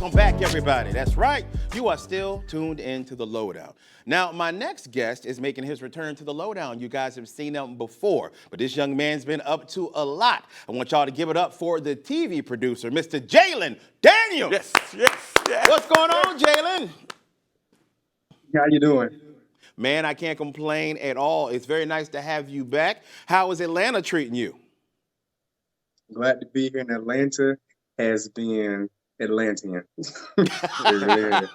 Welcome back, everybody. That's right. You are still tuned in to the Lowdown. Now, my next guest is making his return to the Lowdown. You guys have seen him before, but this young man's been up to a lot. I want y'all to give it up for the TV producer, Mr. Jhalen Daniels. Yes. What's going on, Jhalen? How you doing? Man, I can't complain at all. It's very nice to have you back. How is Atlanta treating you? Glad to be here in Atlanta. Has been Atlantean. It really is.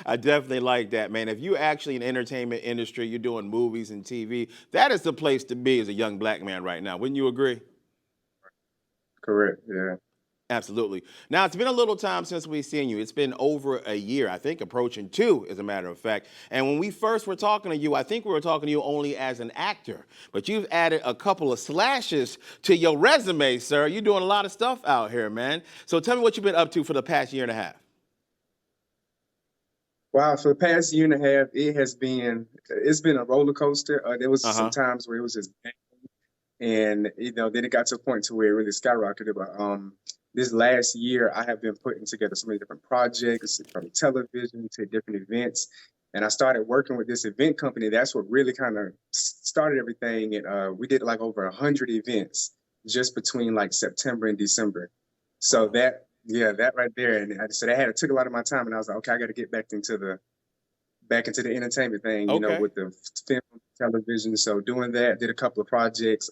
I definitely like that, man. If you're actually in the entertainment industry, you're doing movies and TV, that is the place to be as a young black man right now. Wouldn't you agree? Correct, yeah. Absolutely. Now, it's been a little time since we've seen you. It's been over a year, I think, approaching 2, as a matter of fact. And when we first were talking to you, I think we were talking to you only as an actor. But you've added a couple of slashes to your resume, sir. You're doing a lot of stuff out here, man. So tell me what you've been up to for the past year and a half. Wow, for the past year and a half, it's been a roller coaster. There was some times where it was just bang, and then it got to a point to where it really skyrocketed. But this last year, I have been putting together so many different projects, from television to different events. And I started working with this event company. That's what really kind of started everything. And we did like over 100 events just between like September and December. So that right there. And so that took a lot of my time. And I was like, okay, I got to get back into the entertainment thing, with the film, television. So doing that, did a couple of projects,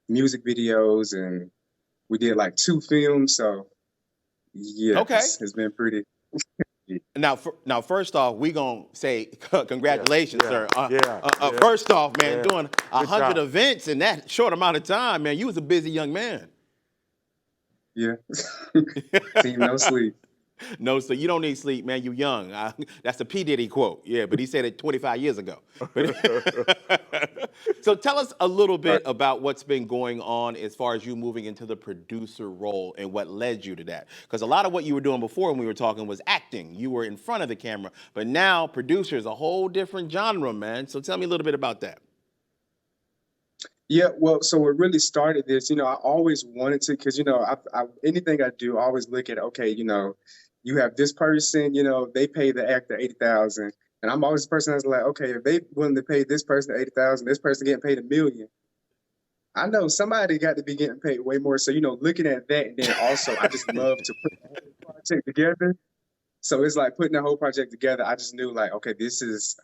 music videos, and we did like 2 films. So it's been pretty. Now, first off, we gonna say congratulations, sir. Yeah. First off, man, Yeah. doing 100 events in that short amount of time, man, you was a busy young man. Yeah. Team no sleep. No, so you don't need sleep, man. You young. That's a P. Diddy quote. Yeah, but he said it 25 years ago. So tell us a little bit about what's been going on as far as you moving into the producer role and what led you to that. Because a lot of what you were doing before when we were talking was acting. You were in front of the camera, but now producer is a whole different genre, man. So tell me a little bit about that. Yeah, well, so what really started this, I always wanted to, because, anything I do, I always look at, okay, you have this person, they pay the actor 80,000, and I'm always the person that's like, okay, if they willing to pay this person 80,000, this person getting paid $1 million, I know somebody got to be getting paid way more. So, looking at that, and then also I just love to put the whole project together. So it's like putting the whole project together. I just knew like, okay,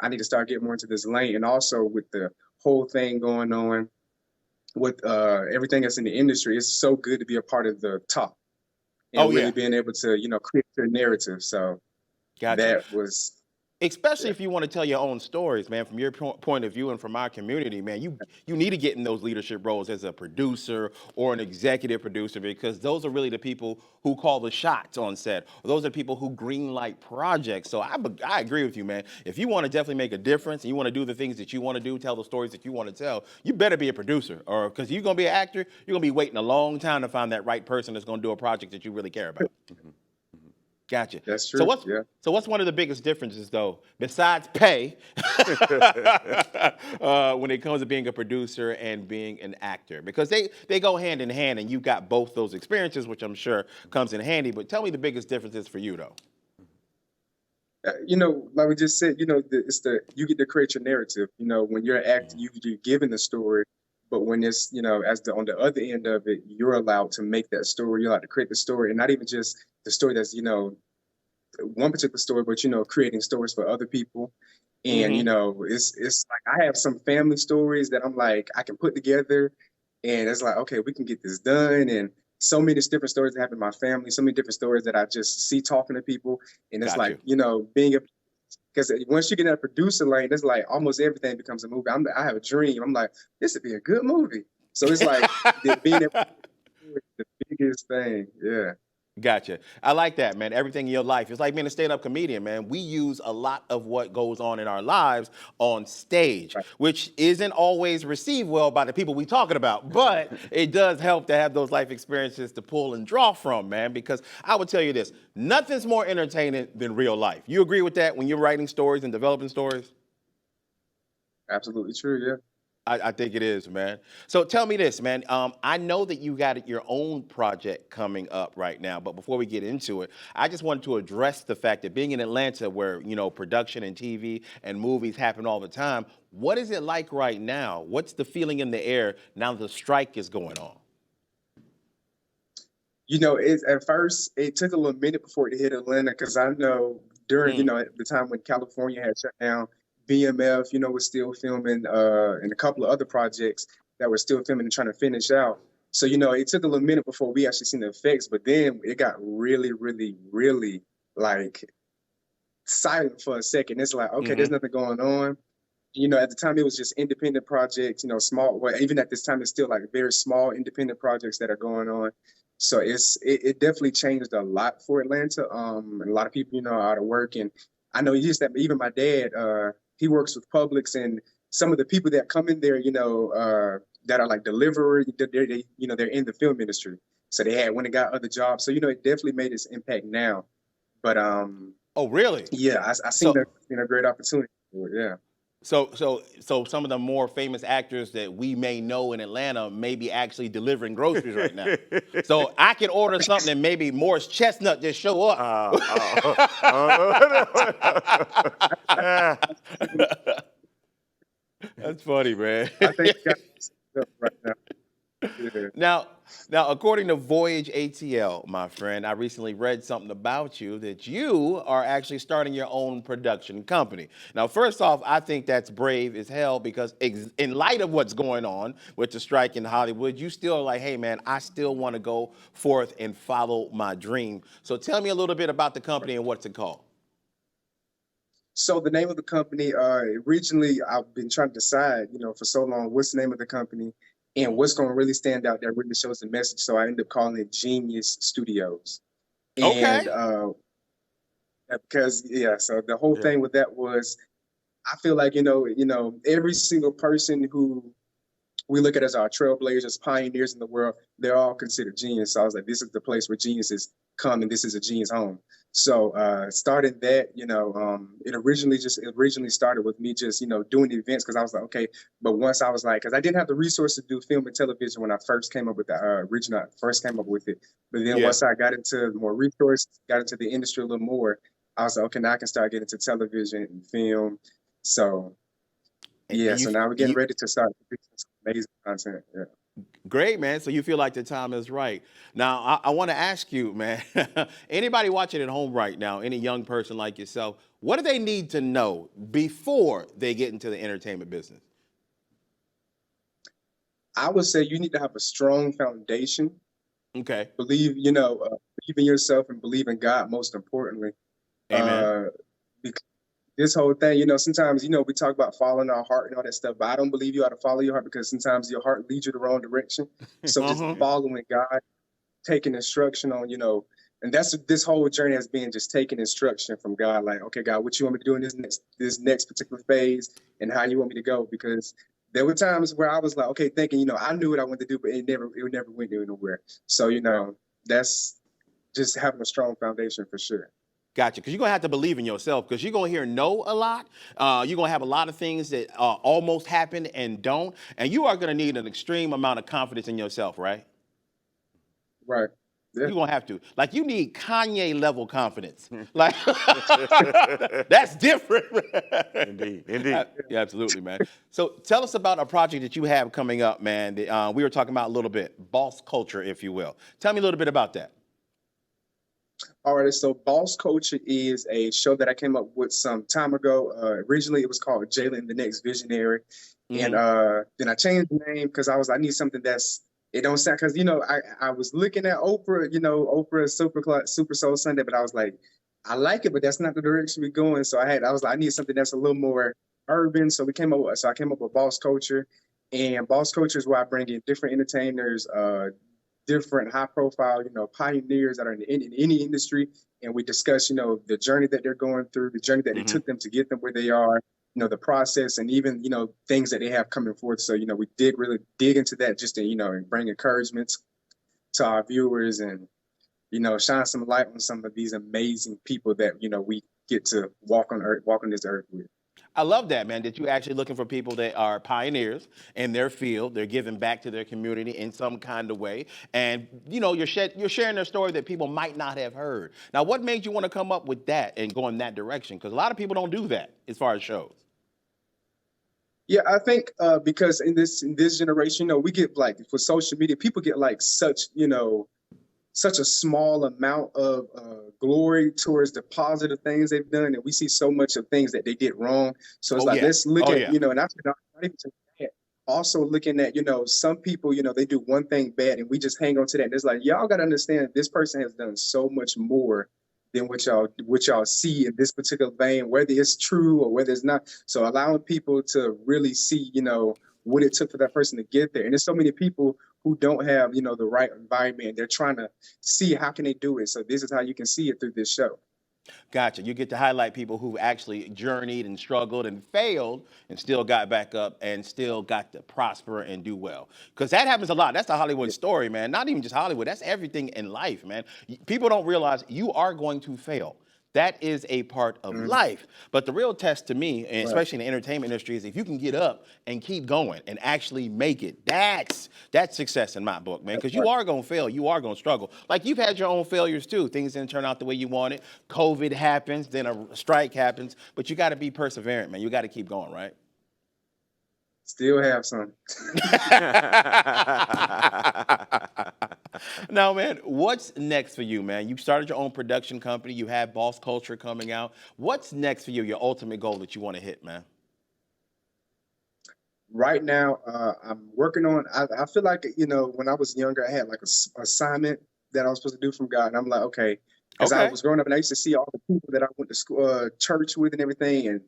I need to start getting more into this lane, and also with the whole thing going on with everything that's in the industry, it's so good to be a part of the top and really being able to, create your narrative. So that was. Especially if you want to tell your own stories, man, from your point of view and from our community, man, you need to get in those leadership roles as a producer or an executive producer, because those are really the people who call the shots on set. Those are the people who greenlight projects. So I agree with you, man. If you want to definitely make a difference and you want to do the things that you want to do, tell the stories that you want to tell, you better be a producer, or because you're going to be an actor, you're going to be waiting a long time to find that right person that's going to do a project that you really care about. Gotcha. That's true. So what's one of the biggest differences, though, besides pay, when it comes to being a producer and being an actor? Because they go hand in hand, and you got both those experiences, which I'm sure comes in handy. But tell me the biggest differences for you, though. Like we just said, you get to create your narrative. When you're an actor, you're given the story. But when it's, on the other end of it, you're allowed to make that story. You're allowed to create the story, and not even just the story that's, one particular story, but, creating stories for other people. And, it's like I have some family stories that I'm like, I can put together, and it's like, okay, we can get this done. And so many different stories that happen in my family, so many different stories that I just see talking to people. And it's like, because once you get in that producer lane, it's like almost everything becomes a movie. I have a dream. I'm like, this would be a good movie. So it's like being able to do the biggest thing. Yeah. Gotcha. I like that, man. Everything in your life. It's like being a stand-up comedian, man. We use a lot of what goes on in our lives on stage, which isn't always received well by the people we talking about. But it does help to have those life experiences to pull and draw from, man, because I would tell you this, nothing's more entertaining than real life. You agree with that when you're writing stories and developing stories? Absolutely true, yeah. I think it is, man. So tell me this, man. I know that you got your own project coming up right now, but before we get into it, I just wanted to address the fact that being in Atlanta, where production and TV and movies happen all the time, what is it like right now? What's the feeling in the air now that the strike is going on? At first it took a little minute before it hit Atlanta because I know during, at the time when California had shut down, BMF, was still filming, and a couple of other projects that were still filming and trying to finish out. So, it took a little minute before we actually seen the effects, but then it got really, really, really like silent for a second. It's like, okay, there's nothing going on. At the time it was just independent projects, small, well, even at this time, it's still like very small independent projects that are going on. So it definitely changed a lot for Atlanta. And a lot of people, are out of work. And I know just that even my dad, he works with Publix, and some of the people that come in there, that are like deliverers, they're in the film industry. So they went and got other jobs. So, it definitely made its impact now. But Oh, really? yeah, I seen a great opportunity for it, yeah. So some of the more famous actors that we may know in Atlanta may be actually delivering groceries right now. So I can order something and maybe Morris Chestnut just show up. That's funny, man. I think we got stuff right now. Yeah. Now, according to Voyage ATL, my friend, I recently read something about you that you are actually starting your own production company. Now, first off, I think that's brave as hell because in light of what's going on with the strike in Hollywood, you still are like, hey, man, I still want to go forth and follow my dream. So tell me a little bit about the company and what's it called. So the name of the company, originally I've been trying to decide, for so long, what's the name of the company and what's going to really stand out that really shows the message. So I ended up calling it Genius Studios. Okay. And because, so the whole thing with that was, I feel like, every single person who we look at as our trailblazers, pioneers in the world, they're all considered genius. So I was like, this is the place where geniuses come, and this is a genius home. So starting that, it originally started with me just, doing events because I was like, okay. But once I was like, because I didn't have the resources to do film and television when I first came up with the original, first came up with it. But then once I got into more resources, got into the industry a little more, I was like, okay, now I can start getting into television and film. So so now we're getting ready to start producing some amazing content. Yeah. Great, man. So you feel like the time is right. Now, I want to ask you, man, anybody watching at home right now, any young person like yourself, what do they need to know before they get into the entertainment business? I would say you need to have a strong foundation. Okay. Believe in yourself and believe in God, most importantly. Amen. Because this whole thing, sometimes, we talk about following our heart and all that stuff, but I don't believe you ought to follow your heart because sometimes your heart leads you the wrong direction. So just following God, taking instruction on, and that's this whole journey has been just taking instruction from God. Like, okay, God, what you want me to do in this next particular phase and how you want me to go? Because there were times where I was like, okay, thinking, I knew what I wanted to do, but it never went anywhere. So, that's just having a strong foundation for sure. Gotcha. Because you're going to have to believe in yourself because you're going to hear no a lot. You're going to have a lot of things that almost happen and don't. And you are going to need an extreme amount of confidence in yourself, right? Right. Yeah. You're going to have to. Like, you need Kanye level confidence. Like, that's different. Indeed. Yeah, absolutely, man. So tell us about a project that you have coming up, man. That, we were talking about a little bit, boss culture, if you will. Tell me a little bit about that. All right, so Boss Culture is a show that I came up with some time ago. Originally, it was called Jhalen the Next Visionary, and then I changed the name because I need something it don't sound because I was looking at Oprah, Oprah's Super Soul Sunday, but I was like, I like it, but that's not the direction we're going. So I was like, I need something that's a little more urban. So I came up with Boss Culture, and Boss Culture is where I bring in different entertainers, different high profile, pioneers that are in any industry. And we discuss, the journey that they're going through, the journey that it took them to get them where they are, the process and even, things that they have coming forth. So, we really dig into that just to, and bring encouragements to our viewers and, shine some light on some of these amazing people that, we get to walk on this earth with. I love that, man, that you're actually looking for people that are pioneers in their field. They're giving back to their community in some kind of way. And, you know, you're sharing their story that people might not have heard. Now, what made you want to come up with that and go in that direction? Because a lot of people don't do that as far as shows. Yeah, I think because in this generation, we get like for social media, people get like such a small amount of glory towards the positive things they've done, and we see so much of things that they did wrong. So it's Oh, like yeah. let's look Oh, at yeah. and after not even to that, also looking at some people they do one thing bad and we just hang on to that. And it's like y'all got to understand this person has done so much more than what y'all see in this particular vein, whether it's true or whether it's not. So allowing people to really see what it took for that person to get there. And there's so many people who don't have, the right environment. They're trying to see how can they do it. So this is how you can see it through this show. Gotcha. You get to highlight people who actually journeyed and struggled and failed and still got back up and still got to prosper and do well. Because that happens a lot. That's the Hollywood story, man. Not even just Hollywood. That's everything in life, man. People don't realize you are going to fail. That is a part of life. But the real test to me, and Right. especially in the entertainment industry, is if you can get up and keep going and actually make it. That's success in my book, man. Because you are going to fail. You are going to struggle. Like you've had your own failures too. Things didn't turn out the way you wanted. COVID happens, then a strike happens. But you got to be perseverant, man. You got to keep going, right? Still have some. Now, man, what's next for you, man? You started your own production company. You have Boss Culture coming out. What's next for you, your ultimate goal that you want to hit, man? Right now, I'm working on. I feel like when I was younger, I had like a assignment that I was supposed to do from God, and I'm like, okay, because I Okay. was growing up and I used to see all the people that I went to school, church with, and everything, and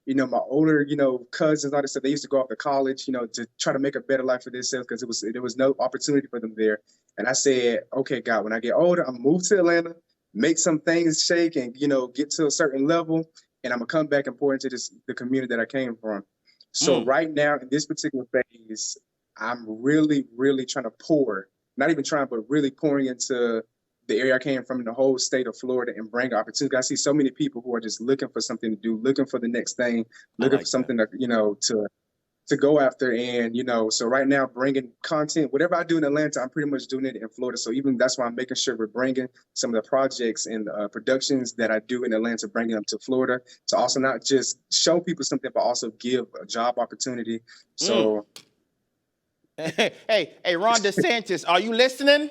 my older cousins, all this stuff. They used to go off to college, to try to make a better life for themselves because there was no opportunity for them there. And I said, okay, God, when I get older, I'm gonna move to Atlanta, make some things shake, and get to a certain level, and I'm gonna come back and pour into the community that I came from. So Mm. right now in this particular phase, I'm really, really trying to pour, not even trying, but really pouring into the area I came from in the whole state of Florida and bring opportunity. I see so many people who are just looking for something to do, looking for the next thing, I looking for like that. something to go after. And, so right now bringing content, whatever I do in Atlanta, I'm pretty much doing it in Florida. So even that's why I'm making sure we're bringing some of the projects and productions that I do in Atlanta, bringing them to Florida to also not just show people something, but also give a job opportunity. So Hey, Ron DeSantis, are you listening?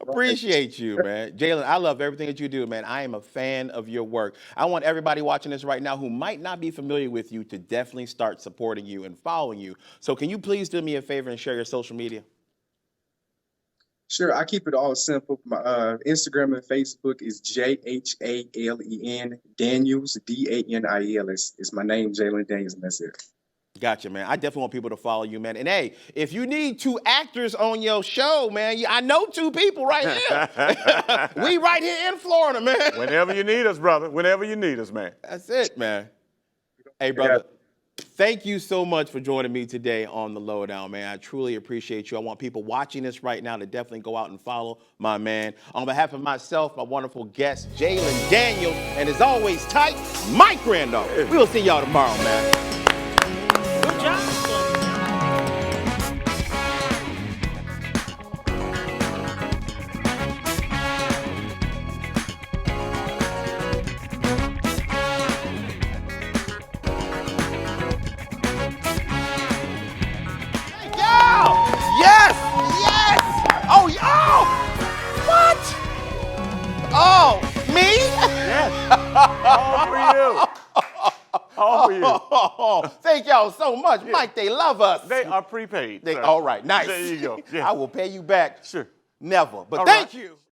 Appreciate you, man. Jhalen, I love everything that you do, man. I am a fan of your work. I want everybody watching this right now who might not be familiar with you to definitely start supporting you and following you. So can you please do me a favor and share your social media? Sure, I keep it all simple. My Instagram and Facebook is Jhalen Daniels, Daniels. It's my name, Jhalen Daniels, and that's it. Gotcha, man. I definitely want people to follow you, man. And hey, if you need 2 actors on your show, man, I know 2 people right here. We right here in Florida, man. Whenever you need us, brother. Whenever you need us, man. That's it, man. Hey, brother, thank you so much for joining me today on the Lowdown, man. I truly appreciate you. I want people watching this right now to definitely go out and follow my man. On behalf of myself, my wonderful guest, Jhalen Daniels, and as always, tight, Mike Randolph. We'll see y'all tomorrow, man. Good job. Yes! Yes! Oh, what? Oh, me? Yes. All for you. All for you. Oh, thank y'all so much. Mike, they love us. They are prepaid. They, sir. all right, nice. There you go. Yeah. I will pay you back. Sure. Never. But All thank right. you.